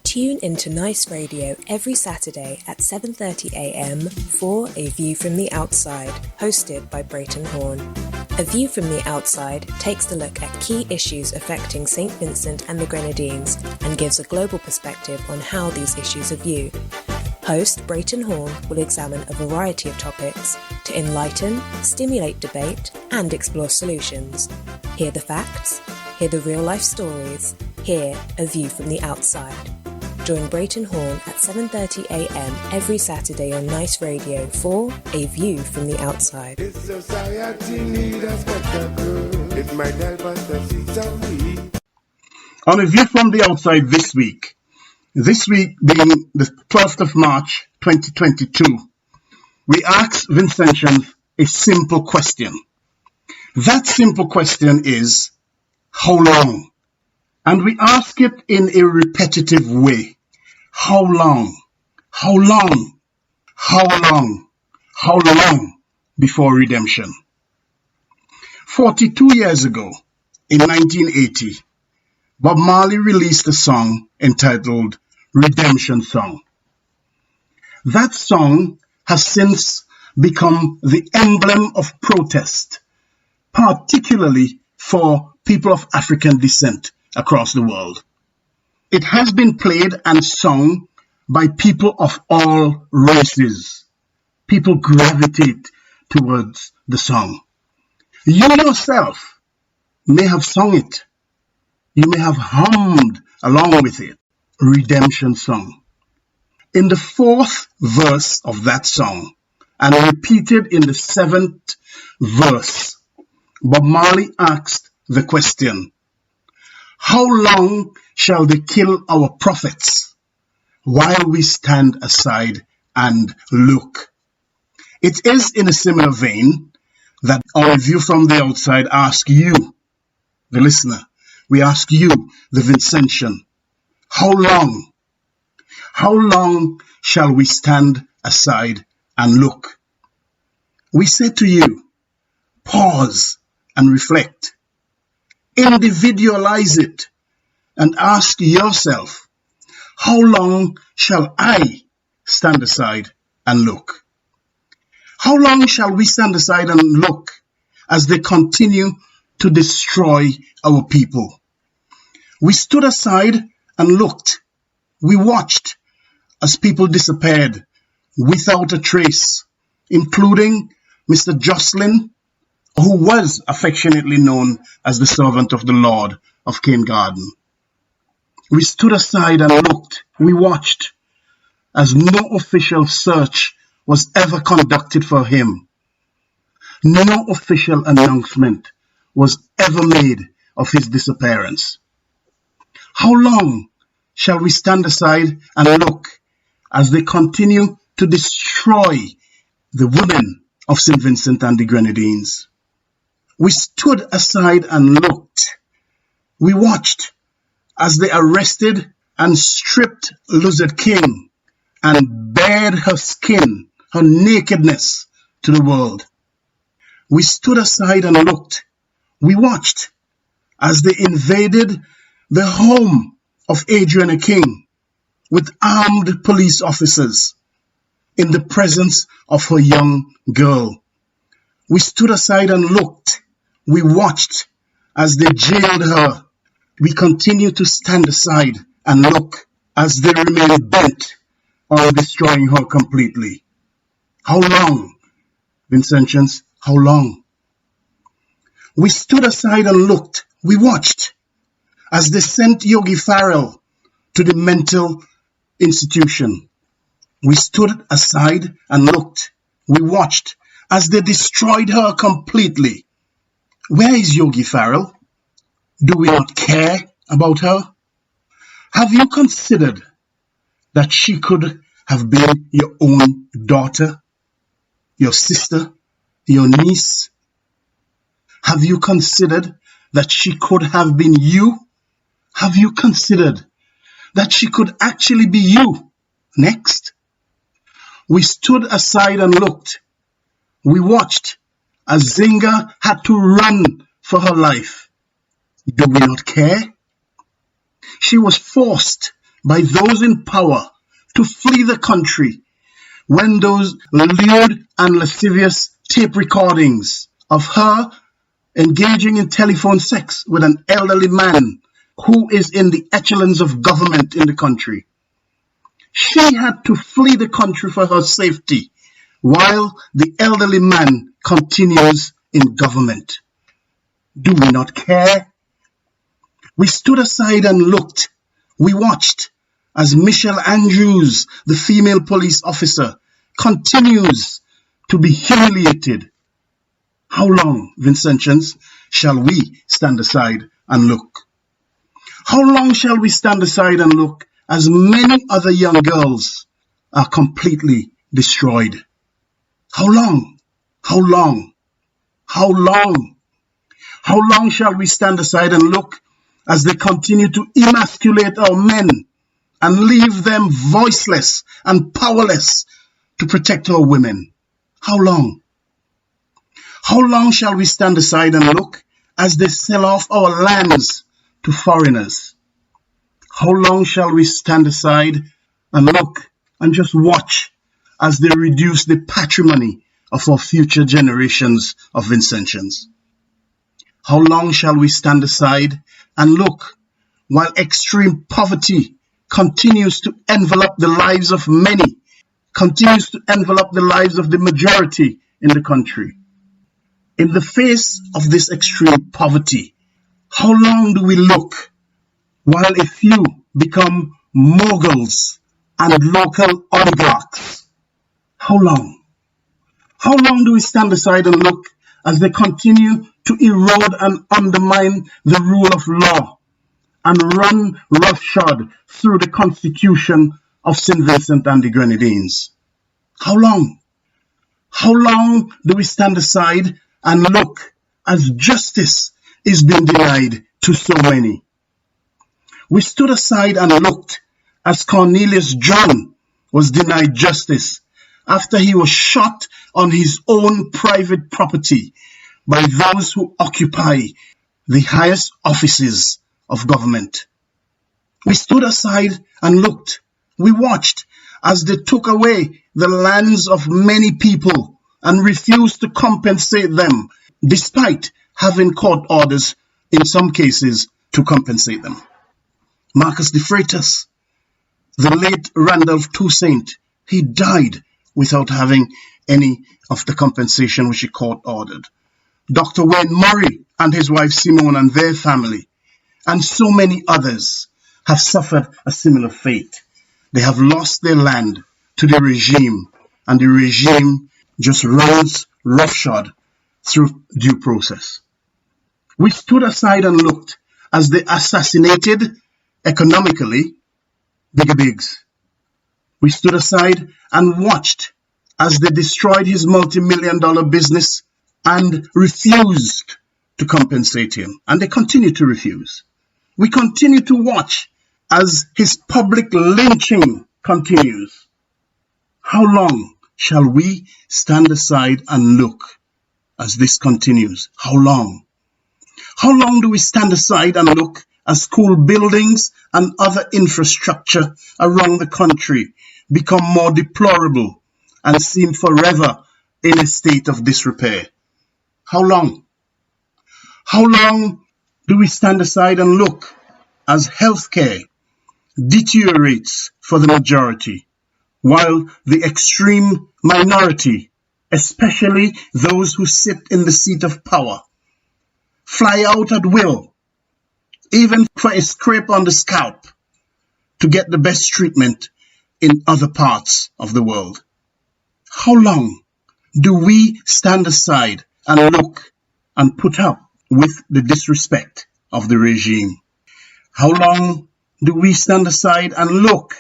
Tune into Nice Radio every Saturday at 7:30 a.m. for A View from the Outside, hosted by Brereton Horne. A View from the Outside takes a look at key issues affecting St. Vincent and the Grenadines and gives a global perspective on how these issues are viewed. Host Brereton Horne will examine a variety of topics to enlighten, stimulate debate, and explore solutions. Hear the facts, hear the real-life stories, hear A View from the Outside. Join Brereton Horne at 7:30 a.m. every Saturday on Nice Radio for A View from the Outside. This society needs a spectacle. It might help us to see some need. On A View from the Outside this week being the 12th of March 2022, we ask Vincentians a simple question. That simple question is, how long? And we ask it in a repetitive way. How long? How long? How long? How long before redemption? 42 years ago, in 1980, Bob Marley released a song entitled Redemption Song. That song has since become the emblem of protest, particularly for people of African descent across the world. It has been played and sung by people of all races. People gravitate towards the song. You yourself may have sung it. You may have hummed along with it. Redemption Song. In the 4th verse of that song, and repeated in the 7th verse, Bob Marley asked the question, how long shall they kill our prophets while we stand aside and look? It is in a similar vein that our View from the Outside asks you, the listener, we ask you, the Vincentian, how long? How long shall we stand aside and look? We say to you, pause and reflect. Individualize it and ask yourself, how long shall I stand aside and look? How long shall we stand aside and look as they continue to destroy our people? We stood aside and looked. We watched as people disappeared without a trace, including Mr. Jocelyn, who was affectionately known as the servant of the Lord of Cane Garden. We stood aside and looked. We watched as no official search was ever conducted for him. No official announcement was ever made of his disappearance. How long shall we stand aside and look as they continue to destroy the women of St. Vincent and the Grenadines? We stood aside and looked. We watched as they arrested and stripped Lizard King and bared her skin, her nakedness to the world. We stood aside and looked. We watched as they invaded the home of Adriana King with armed police officers in the presence of her young girl. We stood aside and looked. We watched as they jailed her. We continue to stand aside and look as they remain bent on destroying her completely. How long, Vincentians? How long? We stood aside and looked. We watched as they sent Yogi Farrell to the mental institution. We stood aside and looked. We watched as they destroyed her completely. Where is Yogi Farrell? Do we not care about her? Have you considered that she could have been your own daughter, your sister, your niece? Have you considered that she could have been you? Have you considered that she could actually be you next? We stood aside and looked. We watched as Zinga had to run for her life. Do we not care? She was forced by those in power to flee the country when those lewd and lascivious tape recordings of her engaging in telephone sex with an elderly man who is in the echelons of government in the country. She had to flee the country for her safety while the elderly man continues in government. Do we not care? We stood aside and looked. We watched as Michelle Andrews, the female police officer, continues to be humiliated. How long, Vincentians, shall we stand aside and look? How long shall we stand aside and look as many other young girls are completely destroyed? How long? How long? How long? How long shall we stand aside and look as they continue to emasculate our men and leave them voiceless and powerless to protect our women? How long? How long shall we stand aside and look as they sell off our lands to foreigners? How long shall we stand aside and look and just watch as they reduce the patrimony of our future generations of Vincentians? How long shall we stand aside and look while extreme poverty continues to envelop the lives of many, continues to envelop the lives of the majority in the country? In the face of this extreme poverty, how long do we look while a few become moguls and local oligarchs? How long? How long do we stand aside and look as they continue to erode and undermine the rule of law and run roughshod through the Constitution of St. Vincent and the Grenadines? How long? How long do we stand aside and look as justice is being denied to so many? We stood aside and looked as Cornelius John was denied justice after he was shot on his own private property by those who occupy the highest offices of government. We stood aside and looked. We watched as they took away the lands of many people and refused to compensate them, despite having court orders in some cases to compensate them. Marcus de Freitas, the late Randolph Toussaint, he died without having any of the compensation which the court ordered. Dr. Wayne Murray and his wife Simone and their family, and so many others, have suffered a similar fate. They have lost their land to the regime, and the regime just runs roughshod through due process. We stood aside and looked as they assassinated economically Bigger Biggs. We stood aside and watched as they destroyed his multi-million-dollar business and refused to compensate him. And they continue to refuse. We continue to watch as his public lynching continues. How long shall we stand aside and look as this continues? How long? How long do we stand aside and look as school buildings and other infrastructure around the country become more deplorable and seem forever in a state of disrepair? How long? How long do we stand aside and look as healthcare deteriorates for the majority, while the extreme minority, especially those who sit in the seat of power, fly out at will, even for a scrape on the scalp, to get the best treatment in other parts of the world? How long do we stand aside and look and put up with the disrespect of the regime? How long do we stand aside and look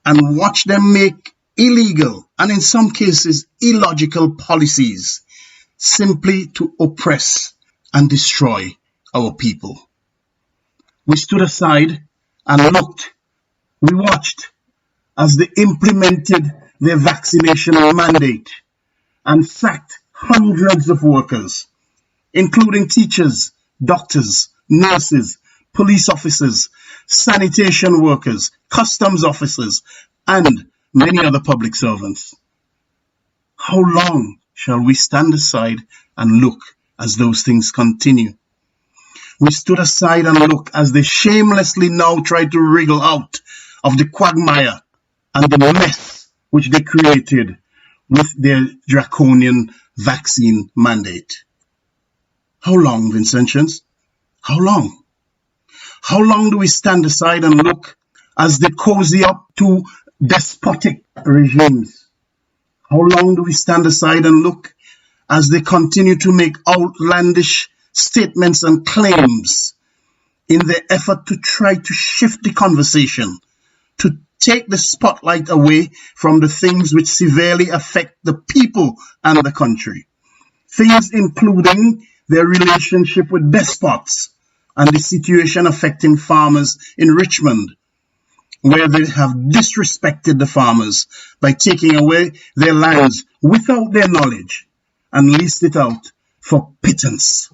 and watch them make illegal and in some cases illogical policies simply to oppress and destroy our people? We stood aside and looked. We watched as they implemented their vaccination mandate and sacked hundreds of workers, including teachers, doctors, nurses, police officers, sanitation workers, customs officers, and many other public servants. How long shall we stand aside and look as those things continue? We stood aside and looked as they shamelessly now try to wriggle out of the quagmire and the mess which they created with their draconian vaccine mandate. How long, Vincentians? How long? How long do we stand aside and look as they cozy up to despotic regimes? How long do we stand aside and look as they continue to make outlandish statements and claims in their effort to try to shift the conversation, to take the spotlight away from the things which severely affect the people and the country? Things including their relationship with despots and the situation affecting farmers in Richmond, where they have disrespected the farmers by taking away their lands without their knowledge and leased it out for pittance.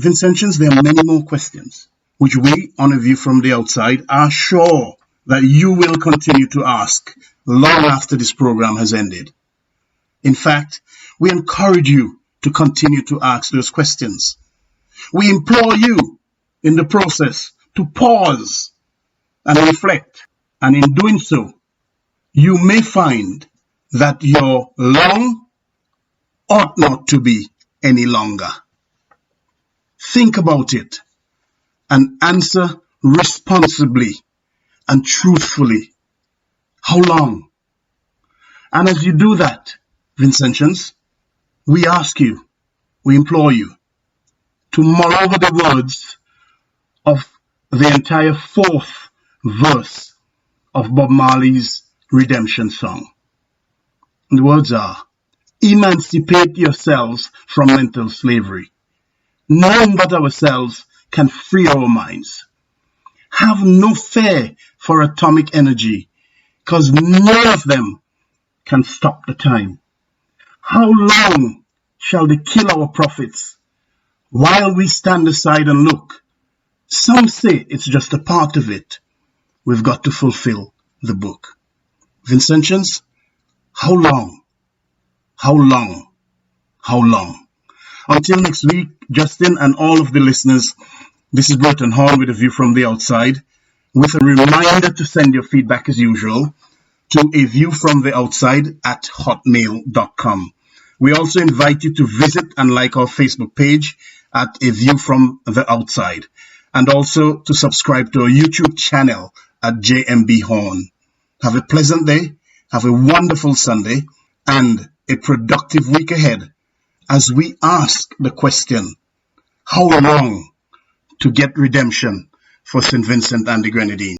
Vincentians, there are many more questions which we, on A View from the Outside, are sure that you will continue to ask long after this program has ended. In fact, we encourage you to continue to ask those questions. We implore you in the process to pause and reflect, and in doing so, you may find that your long ought not to be any longer. Think about it and answer responsibly and truthfully. How long? And as you do that, Vincentians, we ask you, we implore you to mull over the words of the entire fourth verse of Bob Marley's redemption song. And the words are, emancipate yourselves from mental slavery. None but ourselves can free our minds. Have no fear for atomic energy, because none of them can stop the time. How long shall they kill our prophets while we stand aside and look? Some say it's just a part of it. We've got to fulfill the book. Vincentians, how long? How long? How long? Until next week, Justin and all of the listeners, this is Brereton Horne with A View from the Outside, with a reminder to send your feedback as usual to aviewfromtheoutside@hotmail.com. We also invite you to visit and like our Facebook page at A View from the Outside, and also to subscribe to our YouTube channel at JMB Horne. Have a pleasant day, have a wonderful Sunday, and a productive week ahead as we ask the question, how long to get redemption for St. Vincent and the Grenadines?